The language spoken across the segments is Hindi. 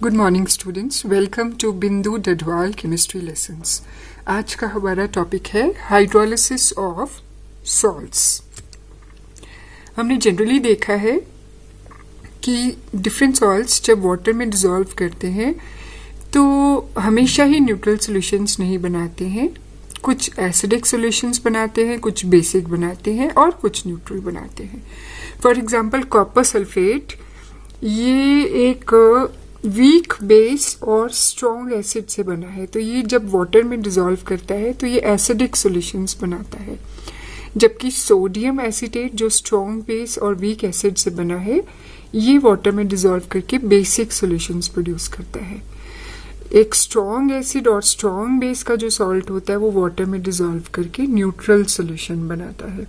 Good morning students, welcome to Bindu Dadwal chemistry lessons. आज का हमारा टॉपिक है हाइड्रोलिसिस ऑफ सॉल्ट्स। हमने जनरली देखा है कि डिफरेंट सॉल्ट्स जब वाटर में डिसॉल्व करते हैं तो हमेशा ही न्यूट्रल सॉल्यूशंस नहीं बनाते हैं। कुछ एसिडिक सॉल्यूशंस बनाते हैं, कुछ बेसिक बनाते हैं और कुछ न्यूट्रल बनाते हैं। फॉर एग्जांपल कॉपर सल्फेट, ये एक वीक बेस और स्ट्रॉन्ग एसिड से बना है, तो ये जब वाटर में डिसॉल्व करता है तो ये एसिडिक सॉल्यूशंस बनाता है। जबकि सोडियम एसीटेट जो स्ट्रॉन्ग बेस और वीक एसिड से बना है, ये वाटर में डिसॉल्व करके बेसिक सॉल्यूशंस प्रोड्यूस करता है। एक स्ट्रॉन्ग एसिड और स्ट्रॉन्ग बेस का जो सॉल्ट होता है वो वाटर में डिसॉल्व करके न्यूट्रल सॉल्यूशन बनाता है।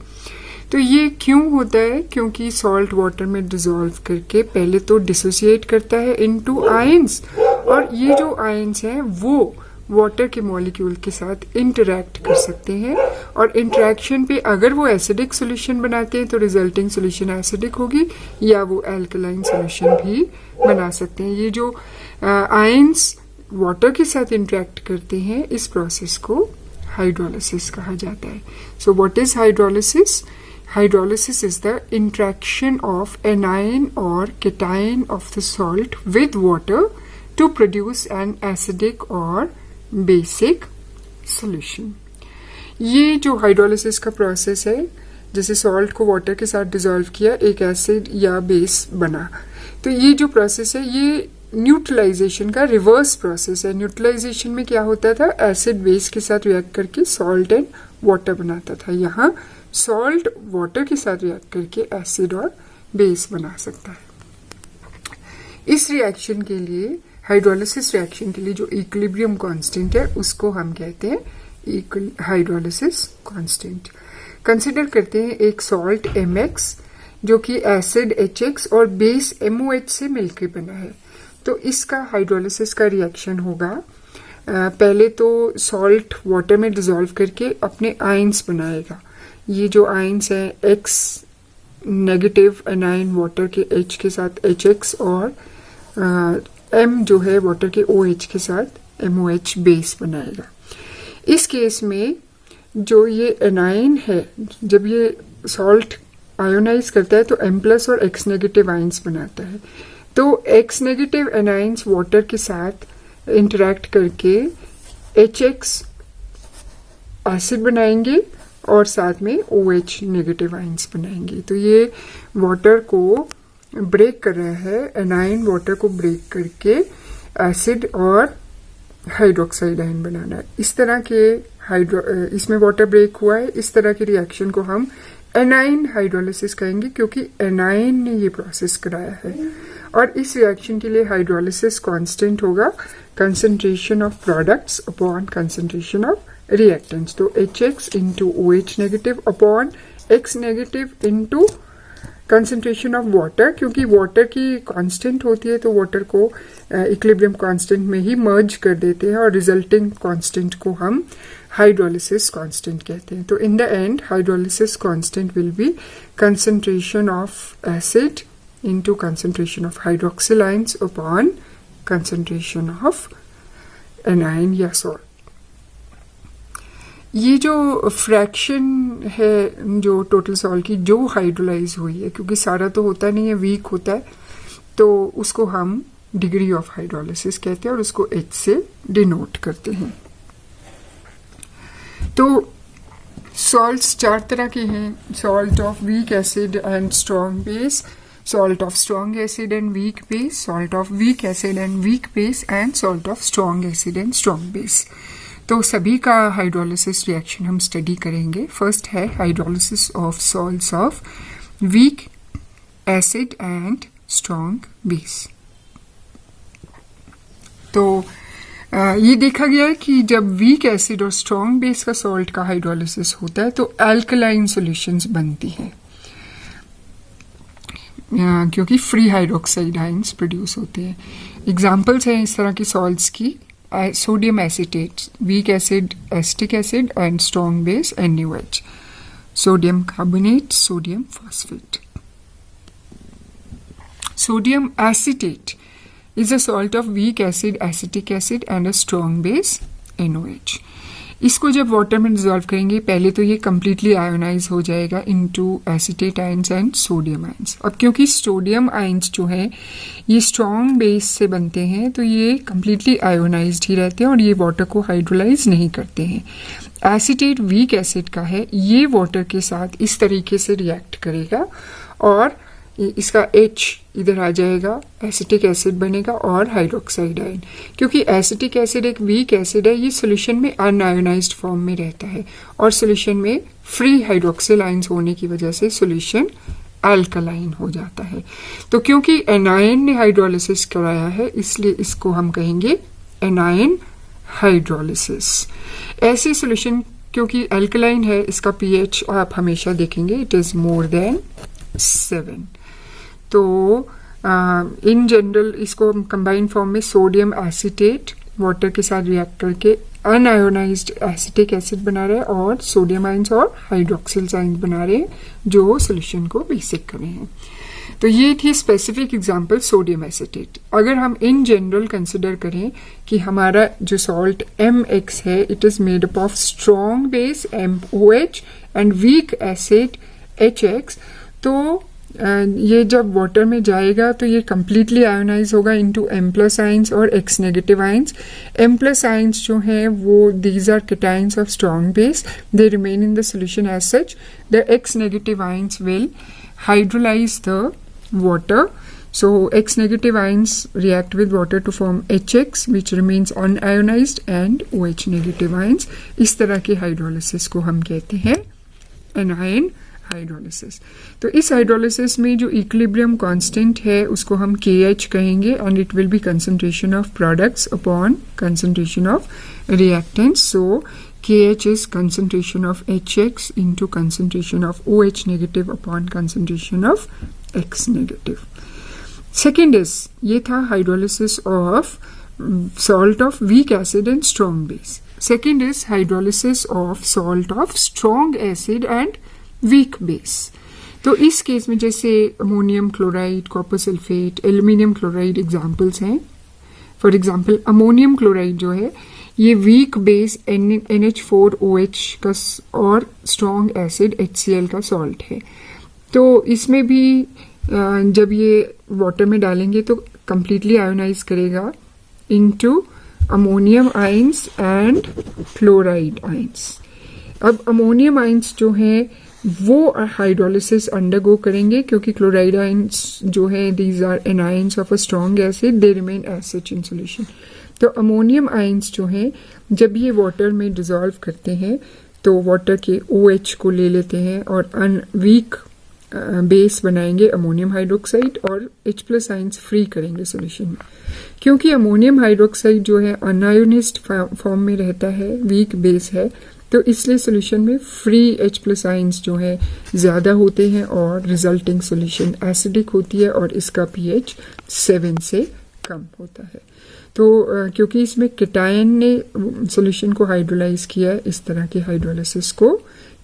तो ये क्यों होता है? क्योंकि सॉल्ट वाटर में डिसॉल्व करके पहले तो डिसोसिएट करता है इनटू आयंस, और ये जो आयंस हैं वो वाटर के मॉलिक्यूल के साथ इंटरैक्ट कर सकते हैं, और इंटरैक्शन पे अगर वो एसिडिक सॉल्यूशन बनाते हैं तो रिजल्टिंग सॉल्यूशन एसिडिक होगी, या वो एल्कलाइन सॉल्यूशन भी बना सकते हैं। ये जो आयंस वाटर के साथ इंटरैक्ट करते हैं, इस प्रोसेस को हाइड्रोलिसिस कहा जाता है। So what is hydrolysis? Hydrolysis is the interaction of anion or cation of the salt with water to produce an acidic or basic solution. ये जो हाइड्रोलिसिस का प्रोसेस है, जैसे सॉल्ट को वाटर के साथ डिसॉल्व किया, एक एसिड या बेस बना, तो ये जो प्रोसेस है ये न्यूट्रलाइजेशन का रिवर्स प्रोसेस है। न्यूट्रलाइजेशन में क्या होता था? एसिड बेस के साथ रिएक्ट करके सॉल्ट एंड वाटर बनाता था। यहाँ सॉल्ट वाटर के साथ रिएक्ट करके एसिड और बेस बना सकता है। इस रिएक्शन के लिए, हाइड्रोलिसिस रिएक्शन के लिए जो इक्विलिब्रियम कांस्टेंट है उसको हम कहते हैं हाइड्रोलिसिस कांस्टेंट। कंसिडर करते हैं एक सॉल्ट MX जो कि एसिड HX और बेस MOH से मिलकर बना है। तो इसका हाइड्रोलिसिस का रिएक्शन होगा, पहले तो सॉल्ट वाटर में डिसॉल्व करके अपने आयंस बनाएगा। ये जो आयंस है X नेगेटिव एनायन वाटर के H के साथ HX, और M जो है वाटर के OH के साथ MOH बेस बनाएगा। इस केस में जो ये एनायन है, जब ये सॉल्ट आयोनाइज करता है तो M+ और X नेगेटिव आयंस बनाता है। तो X नेगेटिव एनायंस वाटर के साथ इंटरैक्ट करके HX एसिड बनाएंगे और साथ में OH नेगेटिव आयंस बनाएंगे। तो ये वाटर को ब्रेक कर रहा है, एनायन वाटर को ब्रेक करके एसिड और हाइड्रोक्साइड आयन बनाना है। इस तरह के इसमें वाटर ब्रेक हुआ है, इस तरह के रिएक्शन को हम एनायन हाइड्रोलिसिस कहेंगे, क्योंकि एनायन ने ये प्रोसेस कराया है। और इस रिएक्शन के लिए हाइड्रोलिसिस कांस्टेंट होगा concentration of products upon concentration of reactants. तो HX into OH negative upon X negative into concentration of water, क्योंकि वाटर की कांस्टेंट होती है तो वाटर को इक्विलिब्रियम कांस्टेंट में ही मर्ज कर देते हैं, और रिजल्टिंग कांस्टेंट को हम हाइड्रोलिसिस कांस्टेंट कहते हैं। तो in the end hydrolysis constant will be concentration of acid into concentration of hydroxyl ions upon concentration of anion या salt। ये जो फ्रैक्शन है जो टोटल सॉल्ट की जो हाइड्रोलाइज हुई है, क्योंकि सारा तो होता नहीं है, वीक होता है, तो उसको हम डिग्री ऑफ हाइड्रोलिसिस कहते हैं और उसको H से डिनोट करते हैं। तो सॉल्ट्स 4 तरह के हैं: salt of weak acid and strong base, salt of strong acid and weak base, salt of weak acid and weak base, and salt of strong acid and strong base। तो सभी का हाइड्रोलिसिस रिएक्शन हम स्टडी करेंगे। फर्स्ट है hydrolysis of salts of weak acid and strong base. तो ये देखा गया है कि जब वीक एसिड और स्ट्रॉन्ग बेस का सॉल्ट का हाइड्रोलिसिस होता है तो एल्कलाइन सॉल्यूशंस बनती हैं, क्योंकि फ्री हाइड्रोक्साइड आयंस प्रोड्यूस होते हैं। एग्जांपल्स हैं इस तरह की सॉल्ट्स की: sodium acetate, weak acid acetic acid and strong base NaOH, sodium carbonate, sodium phosphate. Sodium acetate is a salt of weak acid, acetic acid and a strong base NOH. इसको जब वाटर में डिजोल्व करेंगे पहले तो ये कम्प्लीटली आयोनाइज हो जाएगा into acetate ions and sodium ions. अब क्योंकि सोडियम आयंस जो है ये स्ट्रॉन्ग बेस से बनते हैं तो ये कम्प्लीटली आयोनाइज्ड ही रहते हैं और ये वाटर को हाइड्रोलाइज नहीं करते हैं. एसिटेट वीक एसिड का है, ये वाटर के साथ इस तरीके से रिएक्ट करेगा और इसका H इधर आ जाएगा, एसिटिक एसिड बनेगा और हाइड्रोक्साइड आयन. क्योंकि एसिटिक एसिड एक वीक एसिड है, ये सोल्यूशन में अनआयोनाइज्ड फॉर्म में रहता है और सोल्यूशन में फ्री हाइड्रोक्सिल आयंस होने की वजह से सोल्यूशन अल्कलाइन हो जाता है. तो क्योंकि एनायन ने हाइड्रोलिसिस कराया है इसलिए इसको हम कहेंगे एनायन हाइड्रोलिसिस. ऐसे सोल्यूशन क्योंकि अल्कलाइन है इसका पीएच आप हमेशा देखेंगे इट इज मोर देन 7. तो इन जनरल इसको हम कंबाइंड फॉर्म में सोडियम एसिटेट वाटर के साथ रिएक्ट करके अनआयोनाइज्ड एसिटिक एसिड बना रहे हैं और सोडियम आयंस और हाइड्रोक्सिल आयंस बना रहे हैं जो सोल्यूशन को बेसिक कर रहे हैं. तो ये थी स्पेसिफिक एग्जांपल सोडियम एसिटेट. अगर हम इन जनरल कंसिडर करें कि हमारा जो सॉल्ट MX है it is made up of strong base MOH and weak acid HX, तो ये जब वाटर में जाएगा तो ये कम्प्लीटली आयोनाइज होगा इनटू M+ आयंस और X negative ions. M+ ions जो हैं वो these are cations of strong base, they remain in the solution as such. The X negative ions will hydrolyse the water. So X negative ions react with water to form HX which remains unionized and OH negative ions. इस तरह के हाइड्रोलिसिस को हम कहते हैं एनायन हाइड्रोलिसिस. तो इस हाइड्रोलिसिस में जो इक्विलिब्रियम कांस्टेंट है उसको हम KH कहेंगे and it will be concentration of products upon concentration of reactants. So KH is concentration of HX into concentration of OH negative upon concentration of X negative. Second is ये था hydrolysis of salt of weak acid and strong base. Second is hydrolysis of salt of strong acid and weak base. तो इस केस में जैसे ammonium chloride, copper sulphate, aluminium chloride examples हैं. फॉर एग्जाम्पल अमोनियम क्लोराइड जो है ये वीक बेस NH4OH का और स्ट्रॉन्ग एसिड HCl का सॉल्ट है. तो इसमें भी जब ये वाटर में डालेंगे तो कम्प्लीटली आयोनाइज करेगा into ammonium ions and chloride ions. अब अमोनियम आयंस जो हैं वो हाइड्रोलिसिस अंडरगो करेंगे क्योंकि क्लोराइड आयंस जो है these are anions of a strong acid, they remain as such in solution. तो अमोनियम आयंस जो हैं जब ये वाटर में डिसॉल्व करते हैं तो वाटर के OH को ले लेते हैं और वीक बेस बनाएंगे अमोनियम हाइड्रोक्साइड और H+ आयंस फ्री करेंगे सोल्यूशन में. क्योंकि अमोनियम हाइड्रोक्साइड जो है अनायोनिज्ड फॉर्म में रहता है, वीक बेस है, तो इसलिए सोल्यूशन में फ्री H+ आयंस जो है ज़्यादा होते हैं और रिजल्टिंग सोल्यूशन एसिडिक होती है और इसका pH 7 से कम होता है. तो क्योंकि इसमें केटायन ने सोल्यूशन को हाइड्रोलाइज किया है, इस तरह के हाइड्रोलिसिस को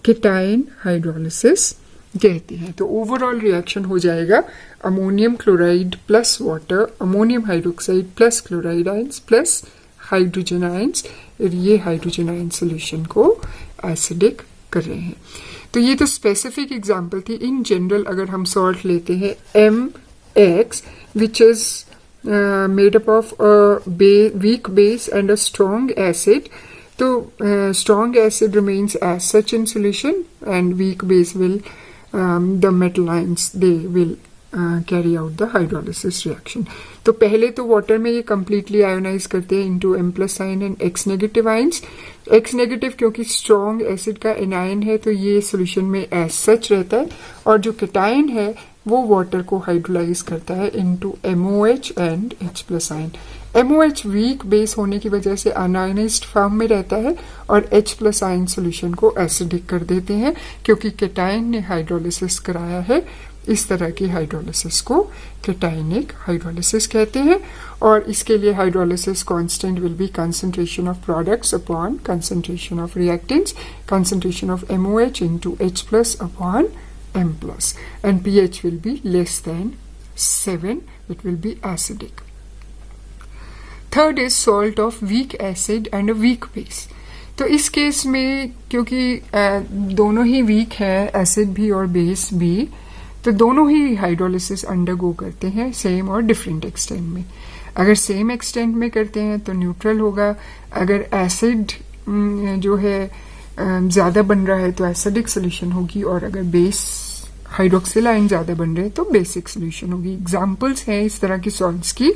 केटायन हाइड्रोलिसिस कहते हैं. तो ओवरऑल रिएक्शन हो जाएगा ammonium chloride plus water, ammonium hydroxide plus chloride ions plus hydrogen ions. ये हाइड्रोजन आयन सोल्यूशन को एसिडिक कर रहे हैं. तो ये तो स्पेसिफिक एग्जांपल थी. इन जनरल अगर हम सॉल्ट लेते हैं MX which is made up of a weak base and a strong acid. So strong acid remains as such in solution and weak base will the metal ions they will carry out the hydrolysis reaction. तो पहले तो वाटर में ये completely ionize करते हैं into M+ ion and X negative ions. X negative क्योंकि strong acid का anion है तो ये solution में as such रहता है और जो cation है वो वाटर को हाइड्रोलाइज करता है into MOH and H+ ion. MOH weak base होने की वजह से अनायोनाइज्ड फॉर्म में रहता है और H+ आयन सोल्यूशन को एसिडिक कर देते हैं क्योंकि केटायन ने हाइड्रोलिसिस कराया है. इस तरह की हाइड्रोलिसिस को केटायनिक हाइड्रोलिसिस कहते हैं और इसके लिए hydrolysis constant will be concentration of products upon concentration of reactants, concentration of MOH into H+ upon M+, and pH will be less than 7. It will be acidic. Third is salt of weak acid and a weak base. तो इस केस में क्योंकि दोनों ही वीक है, एसिड भी और बेस भी, तो दोनों ही हाइड्रोलिसिस अंडरगो करते हैं सेम और डिफरेंट एक्सटेंट में। अगर सेम एक्सटेंट में करते हैं तो न्यूट्रल होगा, अगर एसिड जो है ज्यादा बन रहा है तो एसिडिक सोल्यूशन होगी, और अगर बेस हाइड्रोक्सिल आयन ज्यादा बन रहे हैं तो बेसिक सोल्यूशन होगी। एग्जाम्पल्स हैं इस तरह की सॉल्ट्स की,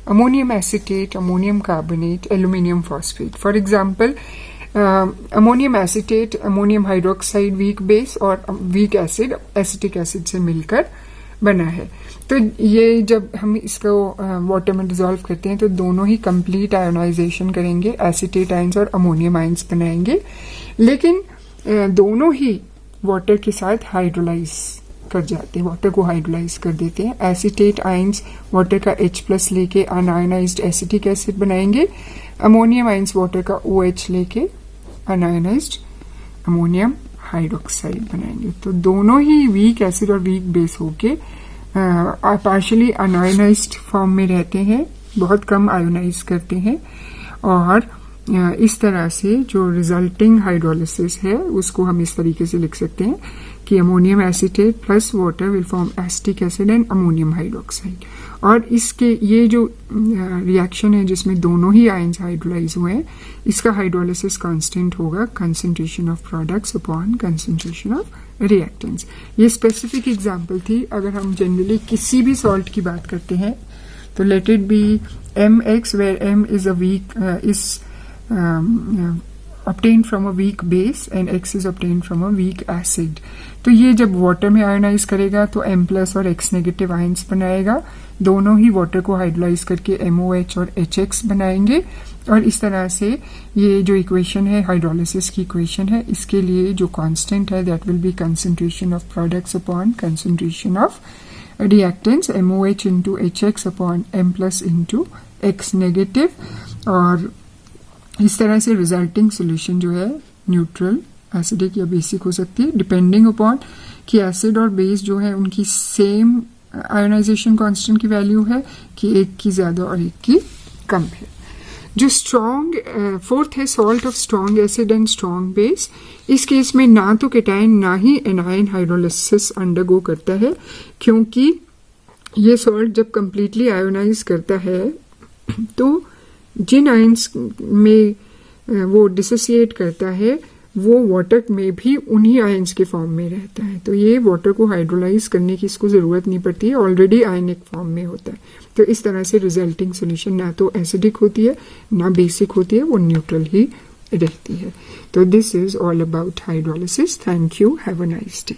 ammonium acetate, ammonium carbonate, aluminium phosphate. For example ammonium acetate ammonium hydroxide weak base और वीक एसिड एसिटिक एसिड से मिलकर बना है। तो ये जब हम इसको वाटर में डिसॉल्व करते हैं तो दोनों ही कंप्लीट आयोनाइजेशन करेंगे, एसीटेट आयंस और अमोनियम आयंस बनाएंगे, लेकिन दोनों ही वाटर के साथ हाइड्रोलाइज कर जाते हैं, वाटर को हाइड्रोलाइज कर देते हैं। एसीटेट आयंस वाटर का H+ लेके अनआयोनाइज्ड एसिटिक एसिड बनाएंगे, अमोनियम आयंस वाटर का OH लेके अनआयोनाइज्ड अमोनियम हाइड्रोक्साइड बनाएंगे। तो दोनों ही वीक एसिड और वीक बेस होके पार्शियली अनआयोनाइज्ड फॉर्म में रहते हैं, बहुत कम आयोनाइज करते हैं, और इस तरह से जो रिजल्टिंग हाइड्रोलिसिस है उसको हम इस तरीके से लिख सकते हैं कि ammonium acetate plus water will form acetic acid and ammonium hydroxide. और इसके ये जो रिएक्शन है जिसमें दोनों ही आयंस हाइड्रोलाइज हुए हैं, इसका हाइड्रोलिसिस कांस्टेंट होगा concentration of products upon concentration of reactants. ये स्पेसिफिक एग्जांपल थी। अगर हम जनरली किसी भी सॉल्ट की बात करते हैं तो let it be MX where M is a weak obtained from a weak base and X is obtained from a weak acid। तो ये जब वाटर में आयोनाइज करेगा तो M+ और X नेगेटिव आयंस बनाएगा, दोनों ही वाटर को हाइड्रोलाइज करके MOH और HX बनाएंगे, और इस तरह से ये जो इक्वेशन है हाइड्रोलिसिस की इक्वेशन है, इसके लिए जो कांस्टेंट है that will be concentration of products upon concentration of reactants, MOH into HX upon M+ into X negative. और इस तरह से रिजल्टिंग सोल्यूशन जो है न्यूट्रल, एसिडिक या बेसिक हो सकती है, डिपेंडिंग अपॉन कि एसिड और बेस जो है उनकी सेम आयोनाइजेशन कांस्टेंट की वैल्यू है कि एक की ज्यादा और एक की कम है। जो स्ट्रॉन्ग फोर्थ है salt of strong acid and strong base. इस केस में ना तो केटाइन ना ही एनायन हाइड्रोलिसिस अंडरगो करता है, क्योंकि ये सॉल्ट जब कंप्लीटली आयोनाइज करता है तो जिन आयंस में वो डिसोसिएट करता है वो वाटर में भी उन्हीं आयंस के फॉर्म में रहता है, तो ये वाटर को हाइड्रोलाइज करने की इसको जरूरत नहीं पड़ती है, ऑलरेडी आयनिक फॉर्म में होता है। तो इस तरह से रिजल्टिंग सोल्यूशन ना तो एसिडिक होती है ना बेसिक होती है, वो न्यूट्रल ही रहती है। तो this is all about hydrolysis. Thank you, have a nice day.